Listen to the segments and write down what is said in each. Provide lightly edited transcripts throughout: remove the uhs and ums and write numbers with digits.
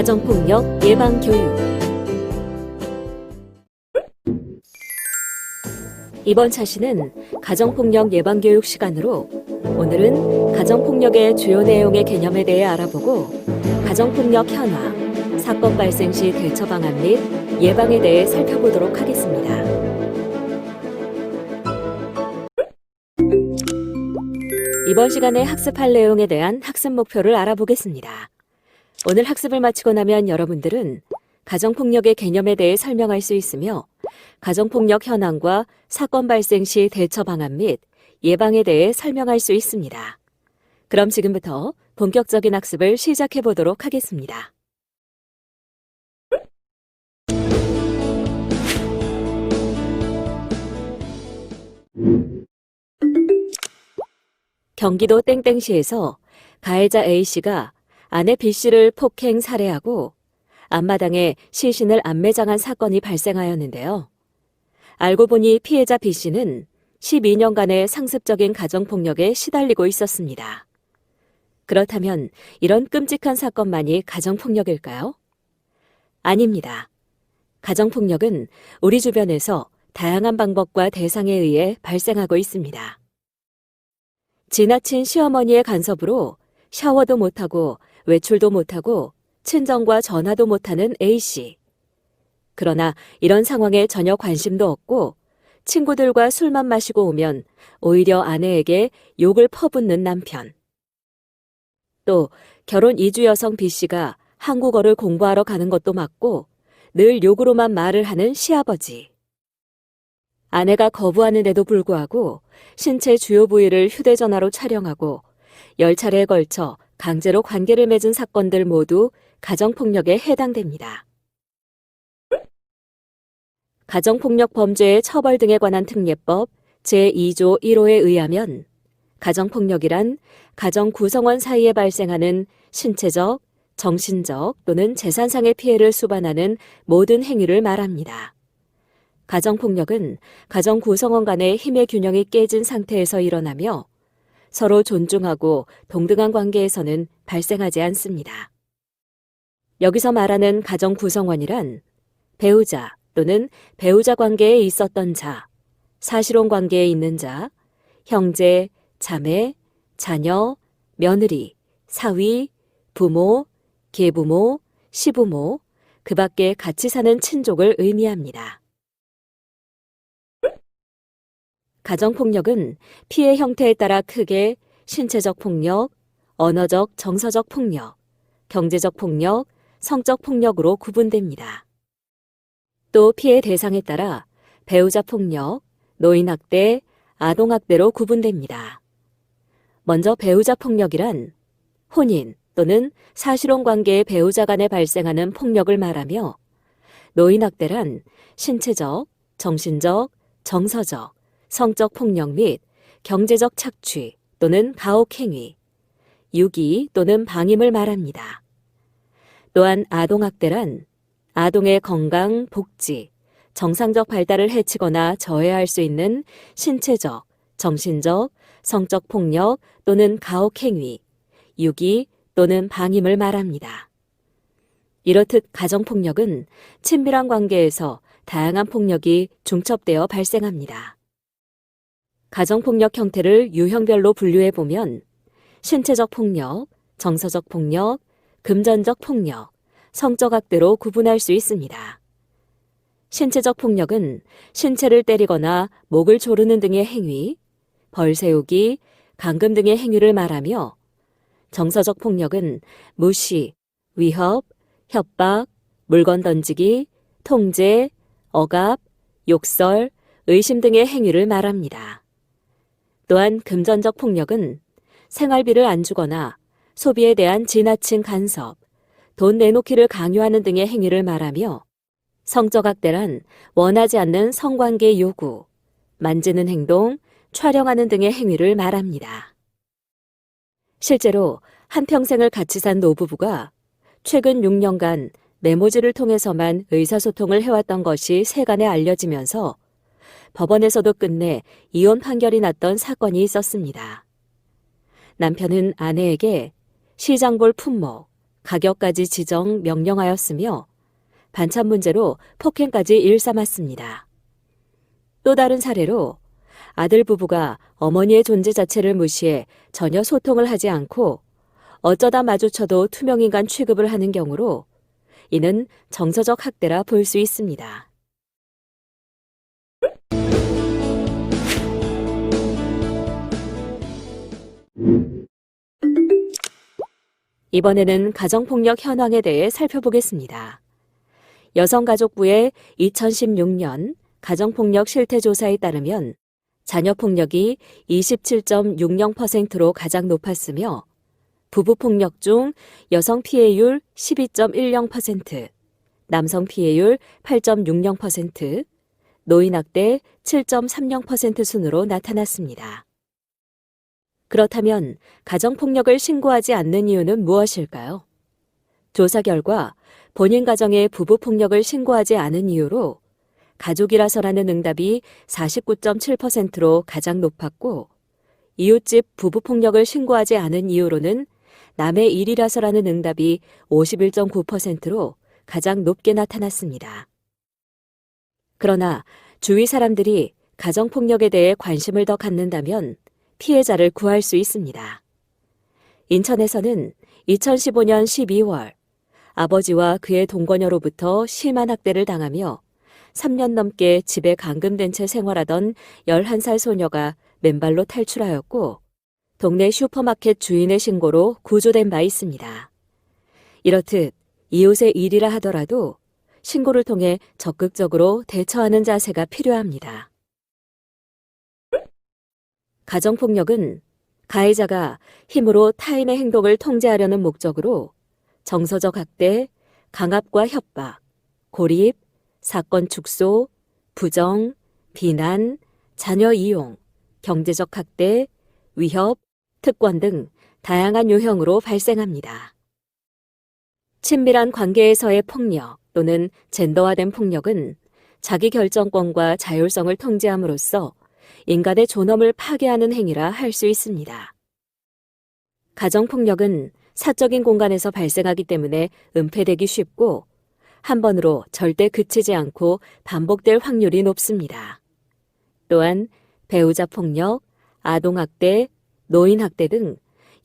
가정폭력 예방교육. 이번 차시는 가정폭력 예방교육 시간으로 오늘은 가정폭력의 주요 내용의 개념에 대해 알아보고 가정폭력 현황, 사건 발생 시 대처 방안 및 예방에 대해 살펴보도록 하겠습니다. 이번 시간에 학습할 내용에 대한 학습 목표를 알아보겠습니다. 오늘 학습을 마치고 나면 여러분들은 가정폭력의 개념에 대해 설명할 수 있으며 가정폭력 현황과 사건 발생 시 대처 방안 및 예방에 대해 설명할 수 있습니다. 그럼 지금부터 본격적인 학습을 시작해 보도록 하겠습니다. 경기도 땡땡시에서 가해자 A씨가 아내 B씨를 폭행 살해하고 앞마당에 시신을 안매장한 사건이 발생하였는데요. 알고 보니 피해자 B씨는 12년간의 상습적인 가정폭력에 시달리고 있었습니다. 그렇다면 이런 끔찍한 사건만이 가정폭력일까요? 아닙니다. 가정폭력은 우리 주변에서 다양한 방법과 대상에 의해 발생하고 있습니다. 지나친 시어머니의 간섭으로 샤워도 못하고 외출도 못하고 친정과 전화도 못하는 A씨. 그러나 이런 상황에 전혀 관심도 없고 친구들과 술만 마시고 오면 오히려 아내에게 욕을 퍼붓는 남편. 또 결혼 이주 여성 B씨가 한국어를 공부하러 가는 것도 맞고 늘 욕으로만 말을 하는 시아버지. 아내가 거부하는데도 불구하고 신체 주요 부위를 휴대전화로 촬영하고 10차례에 걸쳐 강제로 관계를 맺은 사건들 모두 가정폭력에 해당됩니다. 가정폭력 범죄의 처벌 등에 관한 특례법 제2조 1호에 의하면 가정폭력이란 가정 구성원 사이에 발생하는 신체적, 정신적 또는 재산상의 피해를 수반하는 모든 행위를 말합니다. 가정폭력은 가정 구성원 간의 힘의 균형이 깨진 상태에서 일어나며 서로 존중하고 동등한 관계에서는 발생하지 않습니다. 여기서 말하는 가정 구성원이란 배우자 또는 배우자 관계에 있었던 자, 사실혼 관계에 있는 자, 형제, 자매, 자녀, 며느리, 사위, 부모, 계부모, 시부모, 그 밖에 같이 사는 친족을 의미합니다. 가정폭력은 피해 형태에 따라 크게 신체적 폭력, 언어적, 정서적 폭력, 경제적 폭력, 성적 폭력으로 구분됩니다. 또 피해 대상에 따라 배우자 폭력, 노인학대, 아동학대로 구분됩니다. 먼저 배우자 폭력이란 혼인 또는 사실혼 관계의 배우자 간에 발생하는 폭력을 말하며 노인학대란 신체적, 정신적, 정서적, 성적 폭력 및 경제적 착취 또는 가혹행위, 유기 또는 방임을 말합니다. 또한 아동학대란 아동의 건강, 복지, 정상적 발달을 해치거나 저해할 수 있는 신체적, 정신적, 성적 폭력 또는 가혹행위, 유기 또는 방임을 말합니다. 이렇듯 가정폭력은 친밀한 관계에서 다양한 폭력이 중첩되어 발생합니다. 가정폭력 형태를 유형별로 분류해보면 신체적 폭력, 정서적 폭력, 금전적 폭력, 성적 학대로 구분할 수 있습니다. 신체적 폭력은 신체를 때리거나 목을 조르는 등의 행위, 벌 세우기, 감금 등의 행위를 말하며 정서적 폭력은 무시, 위협, 협박, 물건 던지기, 통제, 억압, 욕설, 의심 등의 행위를 말합니다. 또한 금전적 폭력은 생활비를 안 주거나 소비에 대한 지나친 간섭, 돈 내놓기를 강요하는 등의 행위를 말하며 성적 학대란 원하지 않는 성관계 요구, 만지는 행동, 촬영하는 등의 행위를 말합니다. 실제로 한평생을 같이 산 노부부가 최근 6년간 메모지를 통해서만 의사소통을 해왔던 것이 세간에 알려지면서 법원에서도 끝내 이혼 판결이 났던 사건이 있었습니다. 남편은 아내에게 시장볼 품목, 가격까지 지정 명령하였으며 반찬 문제로 폭행까지 일삼았습니다. 또 다른 사례로 아들 부부가 어머니의 존재 자체를 무시해 전혀 소통을 하지 않고 어쩌다 마주쳐도 투명인간 취급을 하는 경우로 이는 정서적 학대라 볼 수 있습니다. 이번에는 가정폭력 현황에 대해 살펴보겠습니다. 여성가족부의 2016년 가정폭력 실태조사에 따르면 자녀폭력이 27.60%로 가장 높았으며 부부폭력 중 여성 피해율 12.10%, 남성 피해율 8.60%, 노인학대 7.30% 순으로 나타났습니다. 그렇다면 가정폭력을 신고하지 않는 이유는 무엇일까요? 조사 결과 본인 가정의 부부폭력을 신고하지 않은 이유로 가족이라서라는 응답이 49.7%로 가장 높았고 이웃집 부부폭력을 신고하지 않은 이유로는 남의 일이라서라는 응답이 51.9%로 가장 높게 나타났습니다. 그러나 주위 사람들이 가정폭력에 대해 관심을 더 갖는다면 피해자를 구할 수 있습니다. 인천에서는 2015년 12월 아버지와 그의 동거녀로부터 심한 학대를 당하며 3년 넘게 집에 감금된 채 생활하던 11살 소녀가 맨발로 탈출하였고 동네 슈퍼마켓 주인의 신고로 구조된 바 있습니다. 이렇듯 이웃의 일이라 하더라도 신고를 통해 적극적으로 대처하는 자세가 필요합니다. 가정폭력은 가해자가 힘으로 타인의 행동을 통제하려는 목적으로 정서적 학대, 강압과 협박, 고립, 사건 축소, 부정, 비난, 자녀 이용, 경제적 학대, 위협, 특권 등 다양한 유형으로 발생합니다. 친밀한 관계에서의 폭력 또는 젠더화된 폭력은 자기 결정권과 자율성을 통제함으로써 인간의 존엄을 파괴하는 행위라 할 수 있습니다. 가정폭력은 사적인 공간에서 발생하기 때문에 은폐되기 쉽고 한 번으로 절대 그치지 않고 반복될 확률이 높습니다. 또한 배우자 폭력, 아동학대, 노인학대 등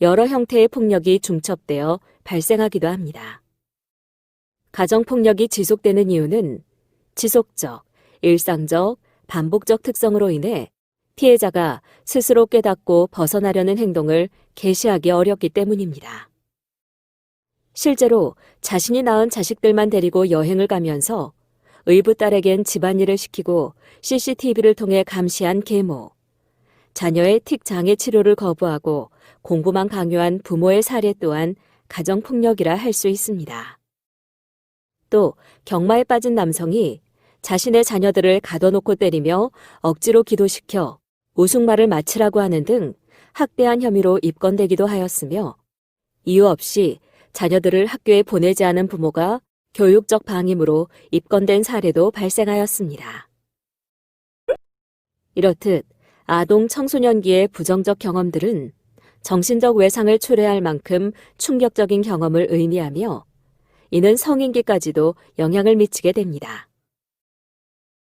여러 형태의 폭력이 중첩되어 발생하기도 합니다. 가정폭력이 지속되는 이유는 지속적, 일상적, 반복적 특성으로 인해 피해자가 스스로 깨닫고 벗어나려는 행동을 개시하기 어렵기 때문입니다. 실제로 자신이 낳은 자식들만 데리고 여행을 가면서 의붓 딸에겐 집안일을 시키고 CCTV를 통해 감시한 계모, 자녀의 틱 장애 치료를 거부하고 공부만 강요한 부모의 사례 또한 가정폭력이라 할 수 있습니다. 또 경마에 빠진 남성이 자신의 자녀들을 가둬놓고 때리며 억지로 기도시켜 우승말을 마치라고 하는 등 학대한 혐의로 입건되기도 하였으며 이유 없이 자녀들을 학교에 보내지 않은 부모가 교육적 방임으로 입건된 사례도 발생하였습니다. 이렇듯 아동 청소년기의 부정적 경험들은 정신적 외상을 초래할 만큼 충격적인 경험을 의미하며 이는 성인기까지도 영향을 미치게 됩니다.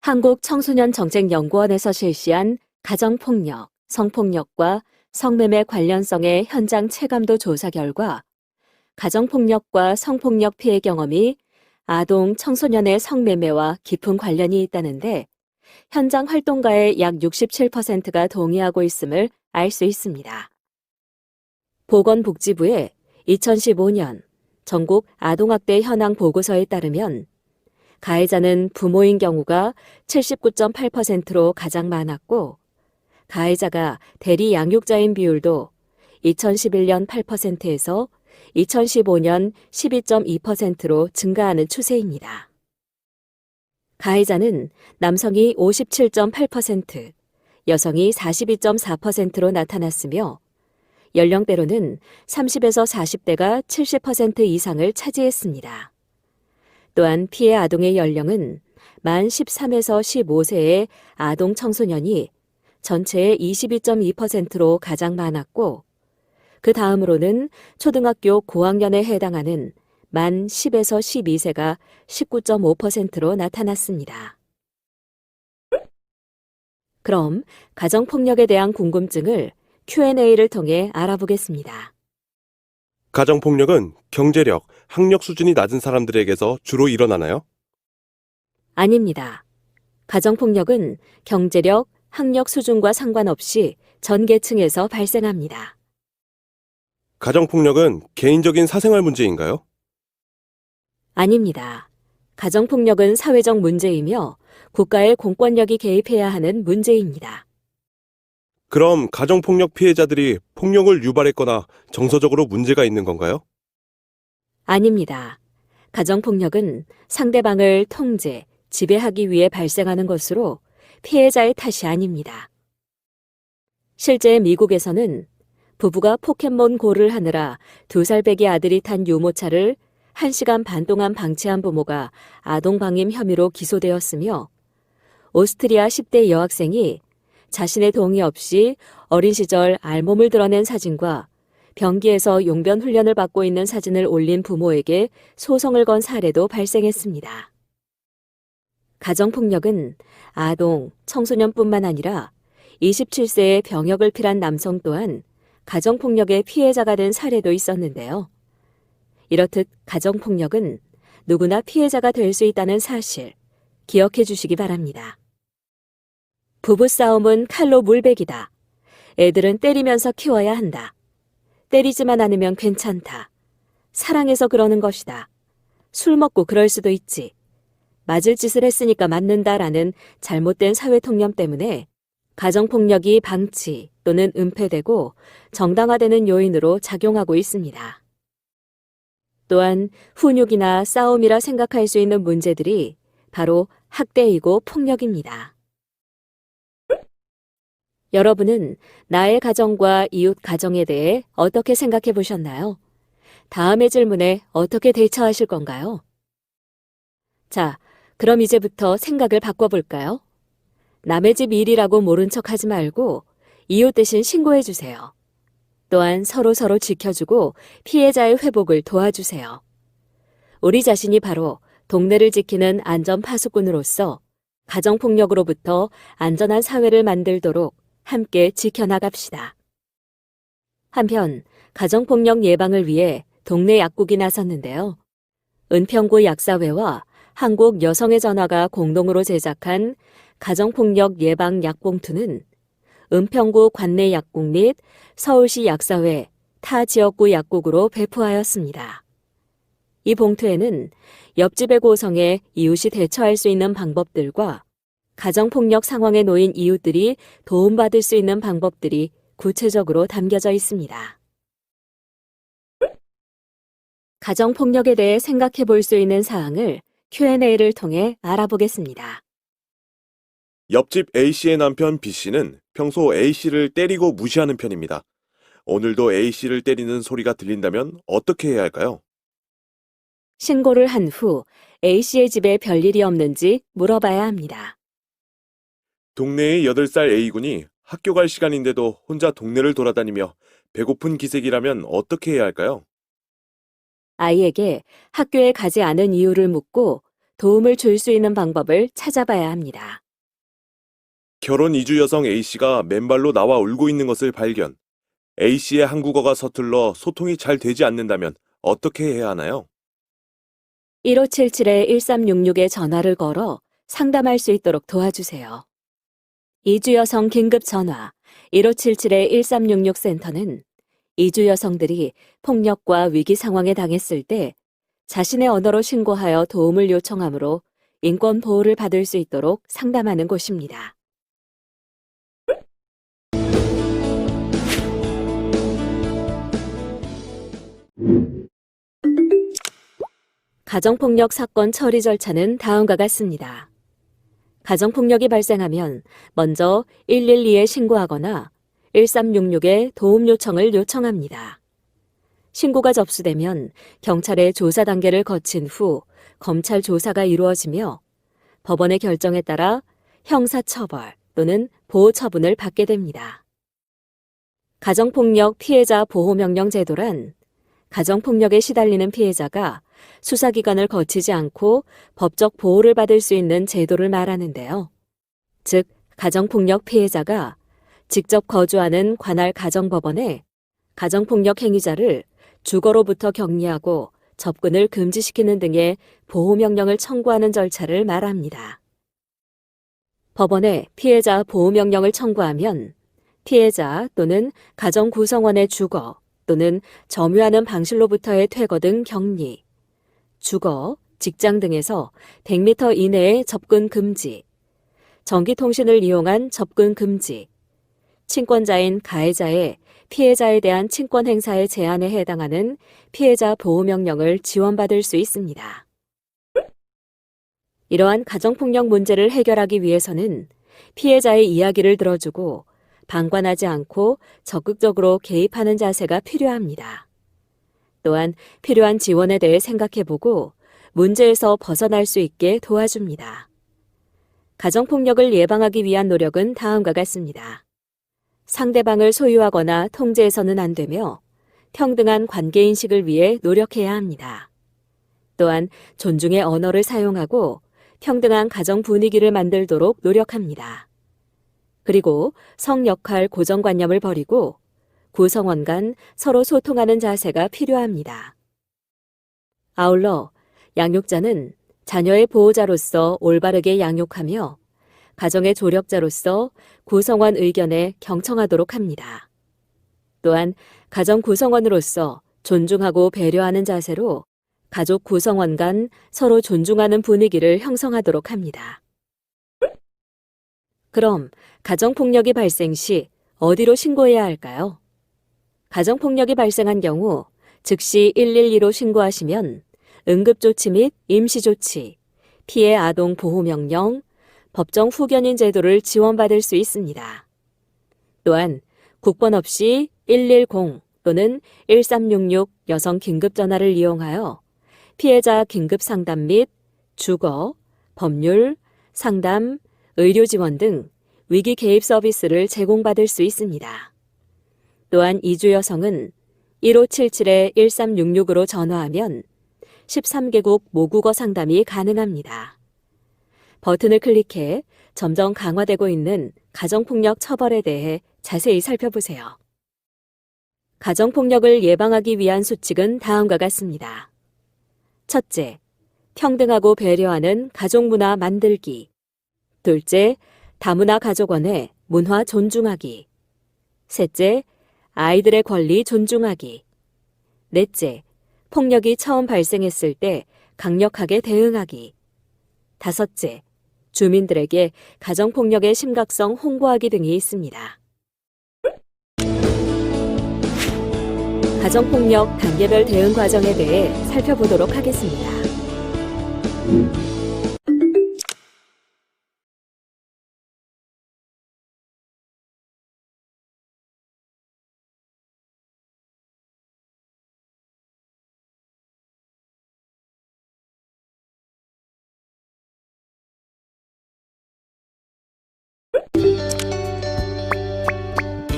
한국청소년정책연구원에서 실시한 가정폭력, 성폭력과 성매매 관련성의 현장 체감도 조사 결과 가정폭력과 성폭력 피해 경험이 아동, 청소년의 성매매와 깊은 관련이 있다는데 현장 활동가의 약 67%가 동의하고 있음을 알 수 있습니다. 보건복지부의 2015년 전국 아동학대 현황 보고서에 따르면 가해자는 부모인 경우가 79.8%로 가장 많았고 가해자가 대리 양육자인 비율도 2011년 8%에서 2015년 12.2%로 증가하는 추세입니다. 가해자는 남성이 57.8%, 여성이 42.4%로 나타났으며 연령대로는 30에서 40대가 70% 이상을 차지했습니다. 또한 피해 아동의 연령은 만 13에서 15세의 아동 청소년이 전체의 22.2%로 가장 많았고 그 다음으로는 초등학교 고학년에 해당하는 만 10에서 12세가 19.5%로 나타났습니다. 그럼 가정폭력에 대한 궁금증을 Q&A를 통해 알아보겠습니다. 가정폭력은 경제력, 학력 수준이 낮은 사람들에게서 주로 일어나나요? 아닙니다. 가정폭력은 경제력, 학력 수준과 상관없이 전 계층에서 발생합니다. 가정폭력은 개인적인 사생활 문제인가요? 아닙니다. 가정폭력은 사회적 문제이며 국가의 공권력이 개입해야 하는 문제입니다. 그럼 가정폭력 피해자들이 폭력을 유발했거나 정서적으로 문제가 있는 건가요? 아닙니다. 가정폭력은 상대방을 통제, 지배하기 위해 발생하는 것으로 피해자의 탓이 아닙니다. 실제 미국에서는 부부가 포켓몬고를 하느라 2살배기 아들이 탄 유모차를 1시간 반 동안 방치한 부모가 아동방임 혐의로 기소되었으며 오스트리아 10대 여학생이 자신의 동의 없이 어린 시절 알몸을 드러낸 사진과 변기에서 용변 훈련을 받고 있는 사진을 올린 부모에게 소송을 건 사례도 발생했습니다. 가정폭력은 아동, 청소년뿐만 아니라 27세의 병역을 필한 남성 또한 가정폭력의 피해자가 된 사례도 있었는데요. 이렇듯 가정폭력은 누구나 피해자가 될 수 있다는 사실 기억해 주시기 바랍니다. 부부싸움은 칼로 물베기다. 애들은 때리면서 키워야 한다. 때리지만 않으면 괜찮다. 사랑해서 그러는 것이다. 술 먹고 그럴 수도 있지. 맞을 짓을 했으니까 맞는다라는 잘못된 사회통념 때문에 가정폭력이 방치 또는 은폐되고 정당화되는 요인으로 작용하고 있습니다. 또한 훈육이나 싸움이라 생각할 수 있는 문제들이 바로 학대이고 폭력입니다. 여러분은 나의 가정과 이웃 가정에 대해 어떻게 생각해 보셨나요? 다음의 질문에 어떻게 대처하실 건가요? 자, 그럼 이제부터 생각을 바꿔볼까요? 남의 집 일이라고 모른 척 하지 말고 이웃 대신 신고해 주세요. 또한 서로 지켜주고 피해자의 회복을 도와주세요. 우리 자신이 바로 동네를 지키는 안전 파수꾼으로서 가정폭력으로부터 안전한 사회를 만들도록 함께 지켜나갑시다. 한편 가정폭력 예방을 위해 동네 약국이 나섰는데요. 은평구 약사회와 한국 여성의 전화가 공동으로 제작한 가정폭력 예방 약봉투는 은평구 관내 약국 및 서울시 약사회, 타 지역구 약국으로 배포하였습니다. 이 봉투에는 옆집의 고성에 이웃이 대처할 수 있는 방법들과 가정폭력 상황에 놓인 이웃들이 도움받을 수 있는 방법들이 구체적으로 담겨져 있습니다. 가정폭력에 대해 생각해 볼 수 있는 사항을 Q&A를 통해 알아보겠습니다. 옆집 A씨의 남편 B씨는 평소 A씨를 때리고 무시하는 편입니다. 오늘도 A씨를 때리는 소리가 들린다면 어떻게 해야 할까요? 신고를 한 후 A씨의 집에 별일이 없는지 물어봐야 합니다. 동네의 8살 A군이 학교 갈 시간인데도 혼자 동네를 돌아다니며 배고픈 기색이라면 어떻게 해야 할까요? 아이에게 학교에 가지 않은 이유를 묻고 도움을 줄 수 있는 방법을 찾아봐야 합니다. 결혼 이주 여성 A씨가 맨발로 나와 울고 있는 것을 발견. A씨의 한국어가 서툴러 소통이 잘 되지 않는다면 어떻게 해야 하나요? 1577-1366에 전화를 걸어 상담할 수 있도록 도와주세요. 이주 여성 긴급 전화 1577-1366 센터는 이주 여성들이 폭력과 위기 상황에 당했을 때 자신의 언어로 신고하여 도움을 요청하므로 인권 보호를 받을 수 있도록 상담하는 곳입니다. 가정폭력 사건 처리 절차는 다음과 같습니다. 가정폭력이 발생하면 먼저 112에 신고하거나 1366에 도움 요청을 요청합니다. 신고가 접수되면 경찰의 조사 단계를 거친 후 검찰 조사가 이루어지며 법원의 결정에 따라 형사처벌 또는 보호처분을 받게 됩니다. 가정폭력 피해자 보호명령 제도란 가정폭력에 시달리는 피해자가 수사기관을 거치지 않고 법적 보호를 받을 수 있는 제도를 말하는데요. 즉, 가정폭력 피해자가 직접 거주하는 관할 가정법원에 가정폭력 행위자를 주거로부터 격리하고 접근을 금지시키는 등의 보호명령을 청구하는 절차를 말합니다. 법원에 피해자 보호명령을 청구하면 피해자 또는 가정 구성원의 주거 또는 점유하는 방실로부터의 퇴거 등 격리, 주거, 직장 등에서 100m 이내의 접근 금지, 전기통신을 이용한 접근 금지, 친권자인 가해자의 피해자에 대한 친권 행사의 제한에 해당하는 피해자 보호명령을 지원받을 수 있습니다. 이러한 가정폭력 문제를 해결하기 위해서는 피해자의 이야기를 들어주고 방관하지 않고 적극적으로 개입하는 자세가 필요합니다. 또한 필요한 지원에 대해 생각해보고 문제에서 벗어날 수 있게 도와줍니다. 가정폭력을 예방하기 위한 노력은 다음과 같습니다. 상대방을 소유하거나 통제해서는 안 되며 평등한 관계인식을 위해 노력해야 합니다. 또한 존중의 언어를 사용하고 평등한 가정 분위기를 만들도록 노력합니다. 그리고 성 역할 고정관념을 버리고 구성원 간 서로 소통하는 자세가 필요합니다. 아울러 양육자는 자녀의 보호자로서 올바르게 양육하며 가정의 조력자로서 구성원 의견에 경청하도록 합니다. 또한 가정 구성원으로서 존중하고 배려하는 자세로 가족 구성원 간 서로 존중하는 분위기를 형성하도록 합니다. 그럼 가정폭력이 발생 시 어디로 신고해야 할까요? 가정폭력이 발생한 경우 즉시 112로 신고하시면 응급조치 및 임시조치, 피해 아동 보호명령, 법정 후견인 제도를 지원받을 수 있습니다. 또한 국번 없이 110 또는 1366 여성 긴급전화를 이용하여 피해자 긴급상담 및 주거, 법률, 상담, 의료 지원 등 위기 개입 서비스를 제공받을 수 있습니다. 또한 이주 여성은 1577-1366으로 전화하면 13개국 모국어 상담이 가능합니다. 버튼을 클릭해 점점 강화되고 있는 가정폭력 처벌에 대해 자세히 살펴보세요. 가정폭력을 예방하기 위한 수칙은 다음과 같습니다. 첫째, 평등하고 배려하는 가족문화 만들기. 둘째, 다문화 가족원의 문화 존중하기. 셋째, 아이들의 권리 존중하기. 넷째, 폭력이 처음 발생했을 때 강력하게 대응하기. 다섯째, 주민들에게 가정폭력의 심각성 홍보하기 등이 있습니다. 가정폭력 단계별 대응 과정에 대해 살펴보도록 하겠습니다.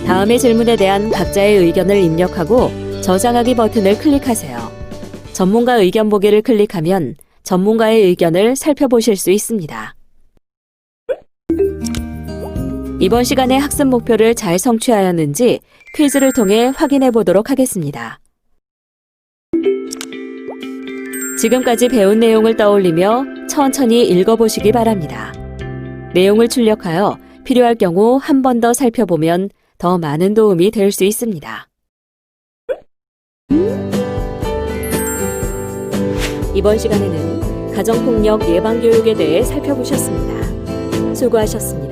다음의 질문에 대한 각자의 의견을 입력하고 저장하기 버튼을 클릭하세요. 전문가 의견 보기를 클릭하면 전문가의 의견을 살펴보실 수 있습니다. 이번 시간의 학습 목표를 잘 성취하였는지 퀴즈를 통해 확인해 보도록 하겠습니다. 지금까지 배운 내용을 떠올리며 천천히 읽어보시기 바랍니다. 내용을 출력하여 필요할 경우 한 번 더 살펴보면 더 많은 도움이 될 수 있습니다. 이번 시간에는 가정폭력 예방교육에 대해 살펴보셨습니다. 수고하셨습니다.